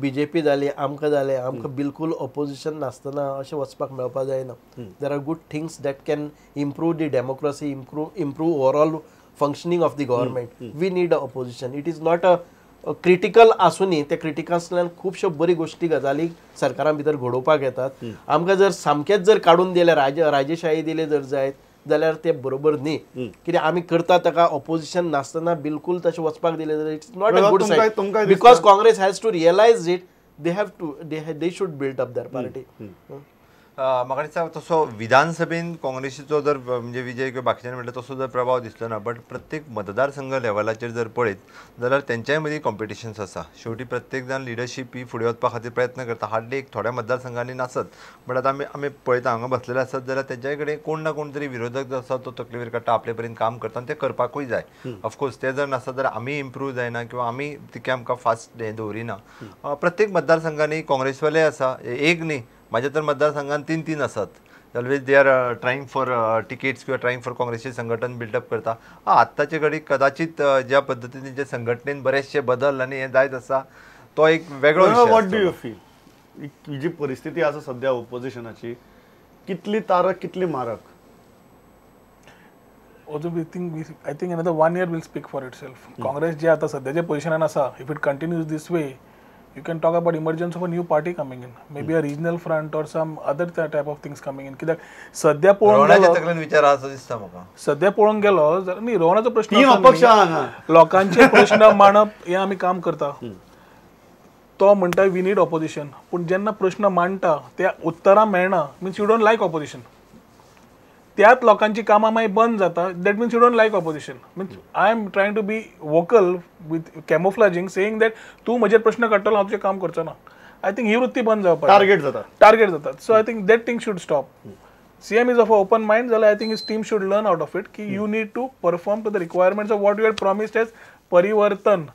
BJP जाली आमकां जालें आमकां बिलकुल ऑपोजिशन नासतना अशें वचपाक मेळपाक जायना. There are good things that can improve the democracy, improve overall functioning of the government. We need a opposition. It is not a critical आसूनी ते क्रिटिकल्सल्यान खुबश्यो बरी गोश्टी गजाली सरकारां भितर घडोवपाक येतात. आमकां जर सामकेच जर काडून दिले राजेशाही दिले जर जायत जाल्यार ते बरोबर न्ही. कित्याक आमी करता ताका ऑपोजिशन नासतना बिलकुल तशें वचपाक दिले जाल्यार it's not a good side. Because Congress has to realise it. They should build up their party. म्हाका दिसता तसो विधानसभेन काँग्रेसीचो जर म्हणजे विजय किंवा बाकीच्यांनी म्हटलं तसो जर प्रभाव दिसलो ना. बट प्रत्येक मतदारसंघ लेवलाचेर जर पळयत जाल्यार तेंच्याय मदीं कॉम्पिटिशन्स आसा. शेवटी प्रत्येक जाण लिडरशीप ही फुडें वचपा खातीर प्रयत्न करता. हार्डली एक थोड्या मतदारसंघांनी नासत. बट आतां आमी पळयता हांगा बसलेले आसत जाल्यार तेंच्याय कडेन कोण ना कोण तरी विरोधक जो आसा तो तकलेर काडटा, आपले परीन काम करता आनी ते करपाकूय जाय. ऑफकोर्स ते जर नासत जाल्यार आमी इम्प्रूव जायना किंवा आमी तिके आमकां फास्ट हें दवरिना. प्रत्येक मतदारसंघांनी काँग्रेसवाले आसा, एक न्ही माझ्या तर मतदारसंघात 3 असतात. Always they are trying for tickets किंवा ट्रायंग फॉर काँग्रेसचे संघटन बिल्डअप करता. आत्ताचे घडी कदाचित ज्या पद्धतीने जे संघटनेन बरेचशे बदल आणि हे जायत आसा तो एक वेगळो विषय. व्हॉट डू यू फील ही जी परिस्थिती आसा सध्या ऑपोजिशनाची कितली तारक कितली मारक? I think another 1 year will speak for itself. Congress जे आता सध्याच्या पोझिशनान आसा, if it continues this way, you can talk about emergence of a new party coming in, maybe a regional front or some other type of things coming in. कित्याक सध्या पळोवंक गेलो विचार आसा दिसता म्हाका. सध्या पळोवंक गेलो न्ही रोहनाचो प्रश्न लोकांचे प्रश्न मांडप हे आमी काम करता. तो म्हणटा वी नीड ऑपोजिशन. पूण जेन्ना प्रश्न मांडटा त्या उत्तरां मेळना means you don't like opposition. त्यात लोकांची कामां मागीर बंद जाता. That means you don't like opposition. Means I am trying to be vocal with camouflaging saying that तूं म्हजेर प्रश्न काडटलो हांव तुजें काम करचो ना. आय थिंक ही वृत्ती बंद जावपाक टार्गेट जाता. So I think that thing should stop. CM is of a open mind जाल्यार I think his team should learn out of it की you need to perform to the requirements of what you had promised as परिवर्तन.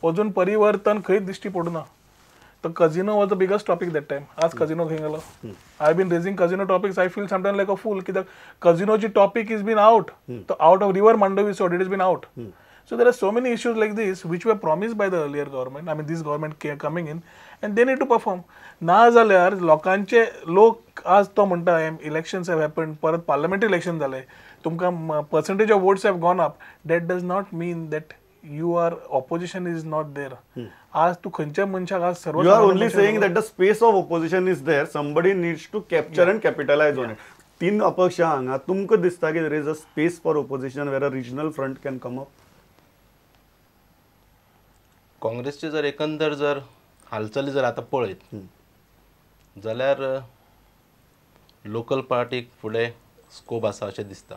अजून परिवर्तन खंयच दिश्टी पडना. The casino was the biggest topic that time. आज casino खंय गेलो. I've been raising casino topics. I feel sometimes like a fool की the casino ची topic has been out. So out of river Mandovi so it has been out. So there are so many issues like this which were promised by the earlier government. I mean this government coming in and they need to perform. ना जाल्यार लोकांचे लोक आज तो म्हणटा elections have happened, परत parliamentary election जाले, तुमकां percentage of votes have gone up. That does not mean that you are opposition is not there. आज तू खंयच्या मनशाक आज सर्व you are only saying that the space of opposition is there. Somebody needs to capture and capitalize on it. 3 अपक्ष हांगा तुमकां दिसता की there is a space for opposition where a regional front can come up? काँग्रेसचे जर एकंदर जर हालचाली जर आता पळयत जाल्यार लोकल पार्टीक फुडें स्कोप आसा अशें दिसता.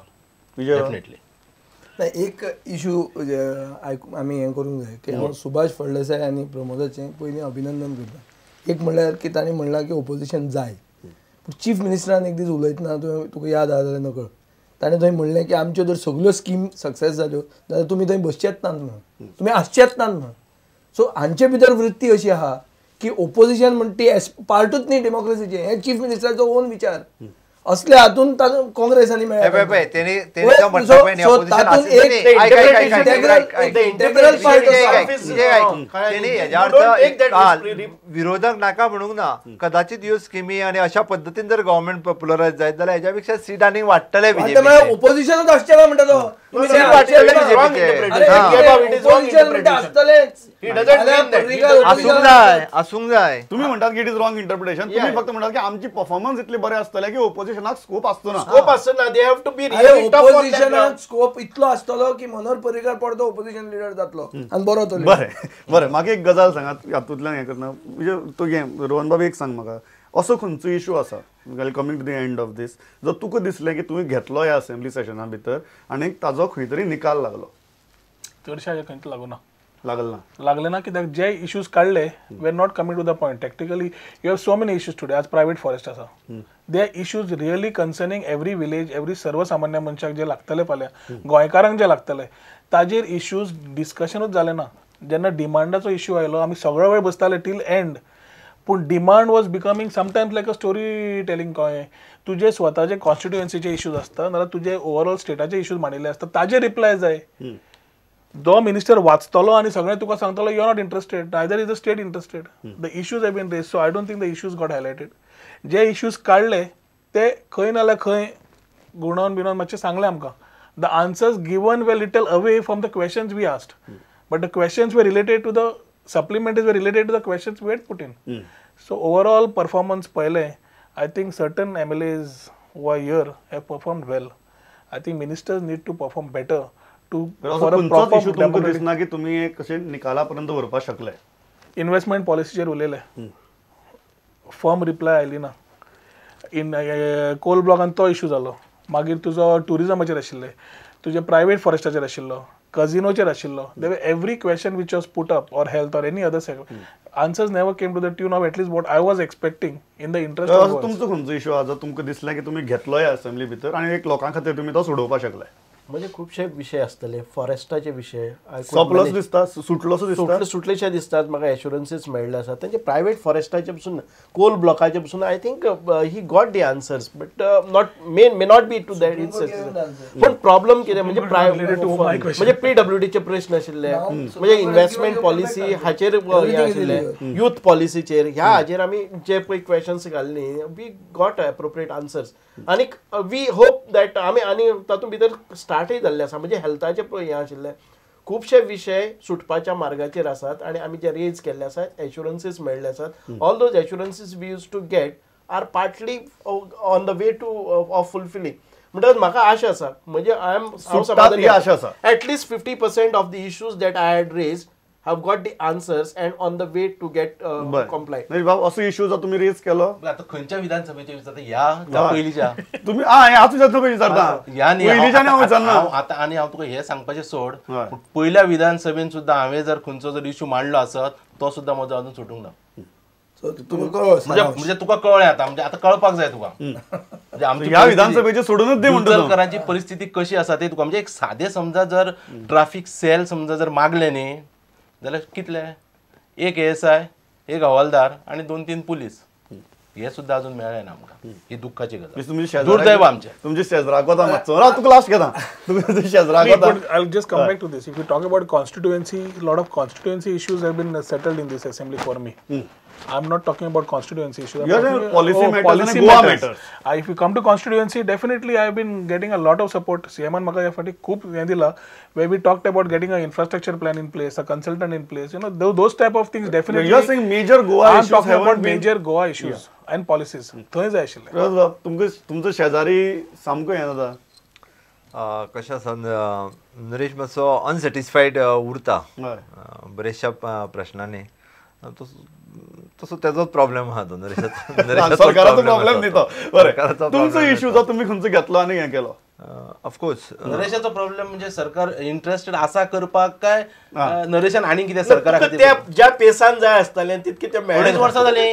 डेफिनेटली एक इशू आमी हें करूंक जाय की हांव सुभाष फळदेसाय आनी प्रमोदाचें पयलीं अभिनंदन करता. एक म्हणल्यार की ताणें म्हणलां की ऑपोजिशन जाय. पूण चीफ मिनिस्टरान एक दीस उलयतना तुका याद आहा जाल्यार नकळ ताणें थंय म्हणलें की आमच्यो जर सगळ्यो स्कीम सक्सेस जाल्यो जाल्यार तुमी थंय बसचेच नात म्हणून, तुमी आसचेच नात म्हणून. सो हांचे भितर वृत्ती अशी आहा की ऑपोजिशन म्हणटा ती पार्टूच न्ही डेमोक्रेसीचे. हे चीफ मिनिस्टराचो ओन विचार असल्या हातून काँग्रेसांनी विरोधक नाका म्हणूंक ना. कदाचित ह्यो स्किमी आणि अशा पद्दतीन जर गव्हर्नमेंट पॉप्युलरायज जायत जाल्यार हेच्या पेक्षा सीट आनीक वाडटले. ऑपोजिशनच आसचें ना म्हणटा तो. आसूंक जाय. तुम्ही म्हणतात की इट इज रॉंग इंटरप्रिटेशन. तुम्ही फक्त म्हणतात की आमची परफॉर्मन्स इतली बरे आसतले की ऑपोजिशनाक स्कोप आसतो ना. स्कोप आसना. दे हॅव टू बी ऑपोजिशनाक स्कोप इतलो आसतलो की मनोहर पर्रीकर परतो ऑपोजिशन लिडर जातलो आनी बरो तो. बरें म्हाका एक गजाल सांगात हातूंतल्यान हें करना म्हणजे तुगे रोहन बाबा एक सांग म्हाका असो खंयचो इशू आसा coming to the end of these जो तुका दिसलें की तुवें घेतलो ह्या असेंब्ली सेशना भितर आनी ताजो खंय तरी निकाल लागलो? चडशे हाजे खंयच लागूना. लागले ना कित्याक जे इश्यूज काडले we not coming to the point. Tactically you have so many issues today. आज प्रायवेट फॉरेस्ट आसा. They are issues really concerning every village every सर्वसामान्य मनशाक जे लागतले फाल्यां गोंयकारांक जे लागतले ताजेर इश्यूज डिस्कशनूच जाले ना. जेन्ना डिमांडाचो इश्यू आयलो आमी सगळो वेळ बसताले टील एंड. पूण demand was becoming sometimes like a story telling. कळ्ळें तुजे स्वताचे कॉन्स्टिट्युएन्सीचे इश्यूज आसता नाल्यार तुजे ओवरऑल स्टेटाचे इश्यूज मांडिल्ले आसता ताजे रिप्लाय जाय. जो मिनिस्टर वाचतलो आणि सगळे तुका सांगतलो you are not interested, either is the state interested. The issues have been raise, so I don't think the issues got highlighted. जे इश्यूज काढले ते खंय नाल्यार खंय गुणोवन बिनोवन मातशें सांगलें आमकां. The answers given were little away from the questions we asked, but the questions were related to the supplementaries were related to the questions we had put in. So overall performance पहिले, I think certain MLAs who are here have performed well. I think ministers need to perform better to for a proper democratic. दिसना की तुम्ही एक कसे निकालापर्यंत वरपाक शकले. Investment पॉलिसीचेर उलयले, firm reply oily ना. In Coal ब्लॉकान तो इश्यू जालो, मागीर तुजो टुरिजमाचेर आशिल्ले, तुजे प्रायवेट फॉरेस्टाचेर आशिल्लो, कजिनोचेर आशिल्लो. There every question which was put up or health or any other segment, answers never came to the tune of at least what I was expecting in the interest of. तुमचो खंयचो इश्यू आसा तुमकां दिसलें की तुम्ही घेतलोय असेंब्ली भितर आणि एक लोकां खातीर तुम्ही तो सोडोवपाक शकले? म्हणजे खुबशे विषय आसतले, फॉरेस्टाचे विशय सोंपलोच दिसता, सुटलोसो दिसता, सुटलेशे दिसतात. म्हाका एश्युरन्सीस मेळ्ळे आसात तांचे प्रायवेट फॉरेस्टाचे पसून, कोल ब्लॉकाचे पसून. I think he got the answers, but not may not be to that it's. पण प्रॉब्लम कितें म्हणजे म्हणजे PWDचे प्रश्न आशिल्ले, म्हणजे इन्व्हेस्टमेंट पॉलिसी हाचेर हे आशिल्ले, यूथ पॉलिसीचेर, ह्या हाचेर आमी जे पळय क्वेश्चन्स घाल्ली, वी गॉट एप्रोप्रिएट आन्सर्स. आनी वी होप दॅट आमी आनी तातूंत भितर स्टार्टय जाल्ले आसा. म्हणजे हेल्थाचे हे आशिल्ले खुबशे विशय सुटपाच्या मार्गाचेर आसात आनी आमी जे रेज केल्ले आसात, एश्युरन्सीस मेळ्ळे आसात. All those assurances we use to get are partly on the way to of fulfilling. म्हणटच म्हाका आशा आसा, म्हणजे I am at least 50% of the issues that I had raise have got the answers and on the way to get compliant. नाही बाबा, असो issue जो तुम्ही रेज केलो आता खंयच्या विधानसभेचे विचारता, या पयलीच्या तुम्ही हाच विचारता पयली विचारता पयलीच्या हांव विचारना आता. आणि हांव तुका हे सांगपाचें सोड, पयल्या विधानसभेन सुद्दां हांवें जर खंयचो जर इश्यू मांडलो आसत, तो सुद्दां म्हजो अजून सुटूंक ना. म्हणजे तुका कळ्ळें आता, म्हणजे आता कळपाक जाय तुका. म्हणजे आमची ह्या विधानसभेचे सोडूनच दे म्हणटा. मुसलमानांची परिस्थिती कशी आसा ते तुका, म्हणजे एक सादें समजा जर ट्रॅफिक सेल समजा जर मागले न्ही जाल्यार कितले, एक ASI, एक हवालदार आणि 2-3 पुलीस, हे सुद्धा अजून मेळ्ळे ना आमकां. ही दुःखाची गजाल, दुर्दैव आमचे. तुमचे शेजराक वता मातसो, तुका लास्ट घेता, तुमचे शेजराक वता. I'll just come back to this. If you talk about constituency, a lot of constituency issues have been settled in this assembly for me. I'm not talking about constituency issues. Policy matters. If you come to constituency, definitely I've been getting a lot of support. CMN maka yaसाठी खूप हे दिला, where we talked about getting an infrastructure plan in place, a consultant in place. You know, those type of things definitely. You're saying major Goa I'm issues talking about major Goa issues and policies. थंय जाय आशिल्ले. तुमचो शेजारी सामको हें जाता. कशें आसा, नरेश मातसो अनसॅटिस्फायड उरता बरेचशा प्रश्नांनी. तसो तेजोच प्रॉब्लेम आहा तो सरकाराचो प्रॉब्लेम न्ही तो. बरें, तुमचो इश्यू जो तुमी खंयचो घेतलो आनी हें केलो? ऑफकोर्स नरेशाचो प्रॉब्लेम म्हणजे सरकार इंटरेस्टेड आसा करपाक काय नरेशान आनी कितें सरकारा खातीर ज्या पेसान जाय आसतालें तितके ते 2.5 वर्सां जाली.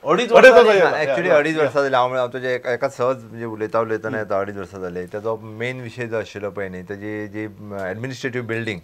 2.5 वर्सां एक्चुअली 2.5 वर्सां जाली. हांव तुजे एका सहज म्हणजे उलयतना येता 2.5 वर्सां जाली. तेजो मेन विशय जो आशिल्लो पळय न्ही, तेजी जी एडमिनिस्ट्रेटीव बिल्डींग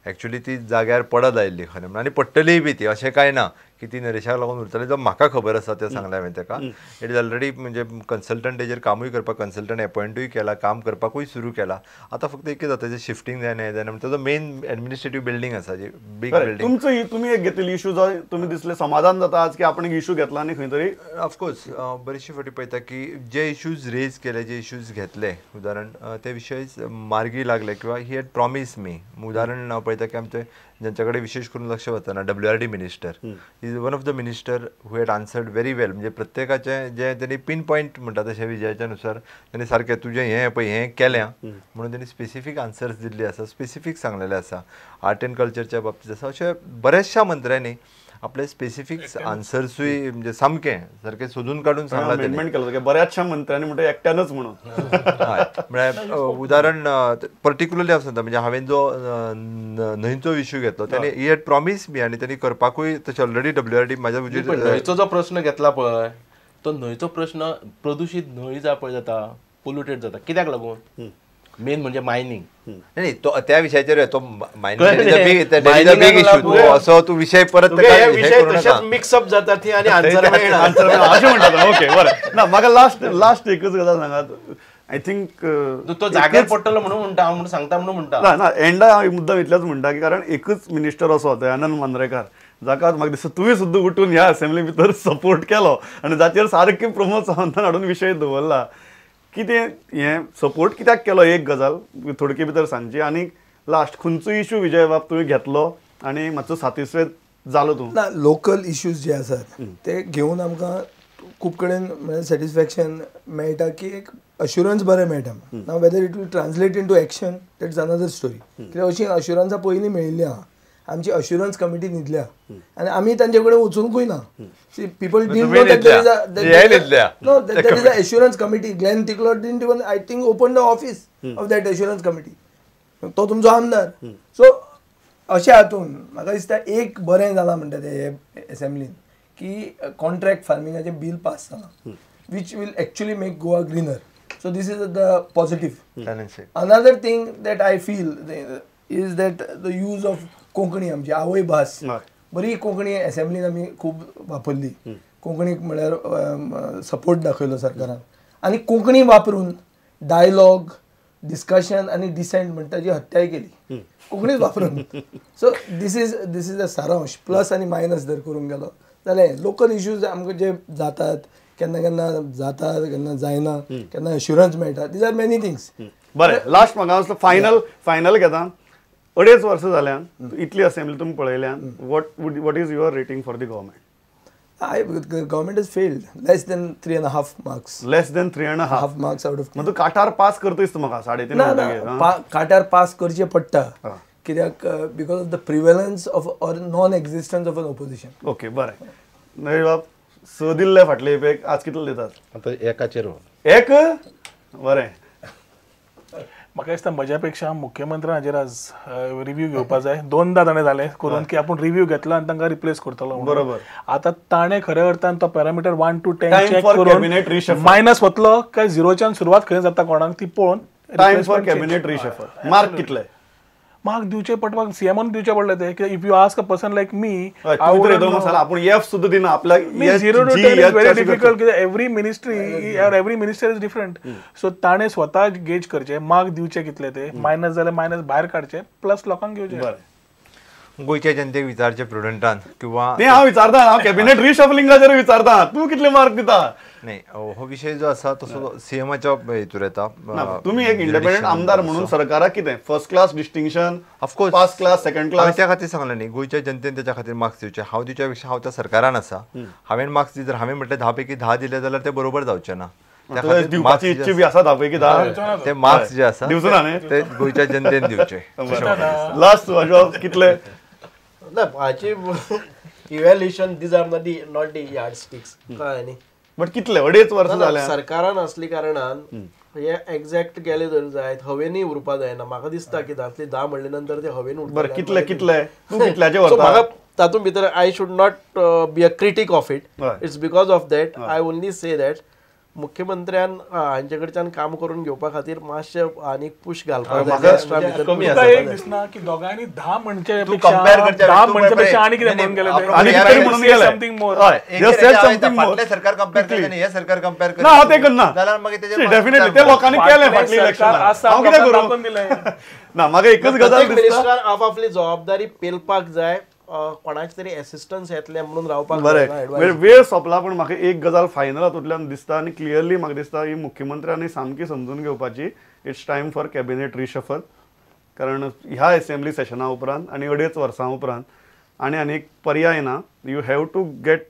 एक्चुअली ती जाग्यार पडत आयिल्ली खरें म्हणून, आनी पडटलीय बी ती, अशें कांय ना की ती नरेशाक लागून उरतली. जो म्हाका खबर आसा तें सांगलें हांवें ताका. इट इज ऑलरेडी म्हणजे कन्सल्टंट तेजेर कामूय करपाक कन्सल्टंट एपॉयंटूय केला, काम करपाकूय सुरू केला. आतां फक्त एकच जाता तेजें शिफ्टींग जायना हें जायना. तेजो मेन एडमिनिस्ट्रेटीव बिल्डींग आसा जी बीग बिल्डींग. तुमी एक घेतिल्ली इश्यू जो तुमी दिसले समाधान जाता आज की आपण एक इश्यू घेतला आनी खंय तरी ऑफकोर्स बरेचशी फावटी पळयता की जे इश्यूज रेज केले, जे इश्यूज घेतले, उदाहरण ते विशय मार्गी लागले किंवा ही हॅड प्रॉमीस मी. उदाहरण हांव पळयता की आमचे ज्यांच्या कडेन विशेष करून लक्ष वतना WRD minister is one of the minister who had answered very well. म्हणजे प्रत्येकाचें जे तेणी पिन पॉयंट म्हणटा तशें विजयाच्या नुसार तेणी सारकें तुजें हें पळय हें केल्या म्हणून तेणी स्पेसिफीक आन्सर्स दिल्ली आसा, स्पेसिफीक सांगलेलें आसा. आर्ट एंड कल्चरच्या बाबतींत आसा. अशें बऱ्याचशा मंत्र्यांनी आपले स्पेसिफीक आन्सर्सूय म्हणजे सारकें सोदून काडून सांगला. अमेंडमेंट केलो बऱ्याचशा मंत्र्यांनी म्हणटा एकट्यानच म्हणून. म्हळ्यार उदाहरण पर्टिक्युलरली हांव सांगता, म्हणजे हांवें जो न्हंयचो इश्यू घेतलो त्याने ही हॅड प्रॉमीस मी आनी तेणी करपाकूय तशें ऑलरेडी WRD म्हाज्या न्हंयचो जो प्रश्न घेतला पळय तो न्हंयचो प्रश्न प्रदूशीत न्हंय जा पळय जाता, पोल्युटेड जाता, कित्याक लागून? मेन म्हणजे मायनिंग. नाही तो त्या विषयाचेर तो मायनिंग इश्यू असो तू विषय परत मिक्सअप जाता थंय आनी आन्सर मेळना अशें म्हणटा. ओके बरें. ना म्हाका लास्ट एकच गजाल सांगात. आय थिंक तो जाग्यार पडटलो म्हणून म्हणटा हांव म्हणून सांगता म्हणून म्हणटा ना एंडा हांव मुद्दम इतलेंच म्हणटा की कारण एकच मिनिस्टर असो दयानंद मांद्रेकार जाका म्हाका दिसता तुवें सुद्दां उठून ह्या असेंब्ली भितर सपोर्ट केलो आनी जाचेर सारकें प्रमोद सावंतान हाडून विशय दवरला की तें हें सपोर्ट कित्याक केलो एक गजाल थोडके भितर सांगची आनी लास्ट खंयचो इशू विजय बाब तुवें घेतलो आनी मातसो सातिस्वेद जालो तूं ना लोकल इश्यूज जे आसात ते घेवन आमकां खूब कडेन म्हणजे सॅटिस्फॅक्शन मेळटा की एक अश्युरन्स बरें मेळटा नाव whether it will translate into action that's another story कित्याक अशी अश्युरन्सां पयलीं मेळिल्ली आहा आमची अश्युरन्स कमिटी न्हिदल्या आनी आमी तांचे कडेन वचूंकूय ना people didn't know that there is a assurance committee Glenn Ticlo didn't even I think open the office of that assurance committee तो तुमचो आमदार सो अशा हातून म्हाका दिसता एक बरें जालां म्हणटा ते एसेंब्लीन की कॉन्ट्रॅक्ट फार्मिंगाचें बील पास जालां which will actually make Goa greener so this is the positive another thing that I feel is that the use of Konkani आमची आवय भास बरी कोंकणी एसेंब्लीन आमी खूब वापरली कोंकणीक म्हळ्यार सपोर्ट दाखयलो सरकारान आनी कोंकणी वापरून डायलॉग डिस्कशन आनी डिसेंट म्हणटा जी हत्याय केली कोंकणीच वापरून सो दीस इज अ सारांश प्लस आनी मायनस जर करूंक गेलो जाल्यार लोकल इश्यूज आमकां जे जातात केन्ना केन्ना जातात केन्ना जायना केन्ना एश्युरन्स मेळटा दीज आर मेनी थिंग्स बरें लास्ट म्हाका फायनल घेता 2.5 वर्सां जाल्यान इतली असेंब्ली तुमी पळयल्यान what is your rating for the government government is failed less than 3.5 marks less than 3.5 marks out of म्हणजे काटार पास करतयस म्हाका 3.5 काटार पास करचे पडटा कित्याक because of the prevalence of or non existence of an opposition okay बरें नवी बाब 6 दिल्ले फाटले इपेक आज कितले दितात आता एकाचेर एक बरें म्हाका दिसता म्हज्या पेक्षा मुख्यमंत्र्यान हाजेर आज रिव्ह्यू घेवपा जाय 2दा ताणें जालें करून की आपूण रिव्ह्यू घेतलो आनी तांकां रिप्लेस करतलो बरोबर आतां ताणें खऱ्या अर्थान तो पॅरामिटर 1 to 10 चॅक करून मायनस वतलो काय 0च्यान सुरवात खंय जाता कोणाक ती पळोवन time for cabinet reshuffle mark कितले मार्क दिवचे पडपाक सीएमान दिवचे पडले ते if you ask a person like मी आपण एफ सुद्धा दिना आपल्या 0 to 10 इज व्हेरी डिफिकल्ट कित्याक every ministry or every minister is different so ताणें स्वता गेज करचे मार्क दिवचे कितले ते मायनस जाल्यार मायनस भायर काडचे प्लस लोकांक घेवचे गोयच्या जनतेक विचारचे प्रुडंटान किंवा ते हांव विचारता हांव कॅबिनेट रिशफलिंगाचेर विचारता तूं कितले मार्क दिता नाही हो विषय जो आसा तसो सीएमाच्या हेतूर येता तुम्ही एक इंडिपेंडंट आमदार म्हणून सरकाराक कितें first class distinction of course first class second class त्या खातीर सांगलें न्ही गोयच्या जनतेन त्याच्या खातीर मार्क्स दिवचे हांव दिवच्या पेक्षा हांव त्या सरकारान आसा हांवें मार्क्स जर हांवें म्हटलें 10 पैकी 10 दिले जाल्यार ते बरोबर जावचे ना दिवपाची इच्छा बी आसा 10 पैकी 10 ते मार्क्स जे आसा दिवचो ना ते गोयच्या जनतेन दिवचे लास्ट कितले ना हाची evaluation these are not the yardsticks कळ्ळें न्ही बट कितले 2.5 वर्सां जाल्या सरकारान असली कारणान हे एक्झॅक्ट गेले जर जायत हवेनूय उरपा जायना म्हाका दिसता की दांतली 10 म्हणले नंतर ते हवेन उरता बरं कितले तूं कितल्याचे व्हरता म्हाका तातूंत भितर I should not be a critic of it it's because of that I only say that मुख्यमंत्र्यान हांचे कडच्यान काम करून घेवपा खातीर मातशें आनीक पुश घालपाक जाय एक दिसना की दोगांनी 10 म्हणचे पेक्षा आनी कितें म्हणून गेले समथींग मोर फाटले सरकार कंपेअर केलें हे सरकार कंपेअर केलें ना ते करना जाल्यार मागीर तेजेर डेफिनेटली ते लोकांनी केलें फाटली इलेक्शन हांव कितें करूं ना म्हाका एकच गजाल दिसता मिनिस्टर आपली जबाबदारी पेलपाक जाय कोणाचे तरी असिस्टन्स येतले म्हणून रावपाक बरें वेळ सोंपला पण म्हाका एक गजाल फायनल हातूंतल्यान दिसता आनी क्लियरली म्हाका दिसता ही मुख्यमंत्र्यांनी सामकी समजून घेवपाची it's time for cabinet reshuffle कारण ह्या असेंब्ली सेशना उपरांत आनी 2.5 वर्सां उपरांत आनी एक पर्याय ना you have to get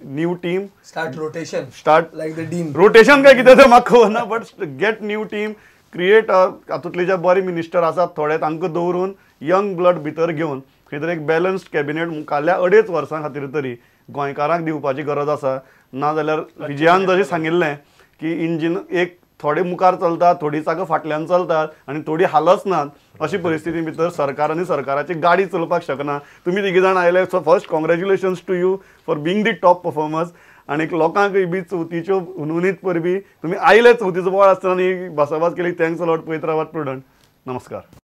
new team start like the dean rotation काय कितें तें म्हाका खबर ना but get new team create हातूंतले जे बरे मिनिस्टर आसात थोडे तांकां दवरून यंग ब्लड भितर घेवन खंय तरी एक बॅलन्स्ड कॅबिनेट मुखाल्ल्या 2.5 वर्सां खातीर तरी गोंयकारांक दिवपाची गरज आसा नाजाल्यार विजयान जशें सांगिल्लें की इंजीन एक थोडे मुखार चलतात थोडी चाकां फाटल्यान चलतात आनी थोडी हालच नात अशी परिस्थिती भितर सरकार आनी सरकाराची गाडी चलोवपाक शकना तुमी तिगी जाण आयले so first congratulations to you for being the top performers आनी लोकांकय बी चवथीच्यो हुनहुनीत परबी तुमी आयले चवथीचो बोवाळ आसतना भासाभास केली थँक्स अलॉट पळयत रावात प्रुडंट नमस्कार.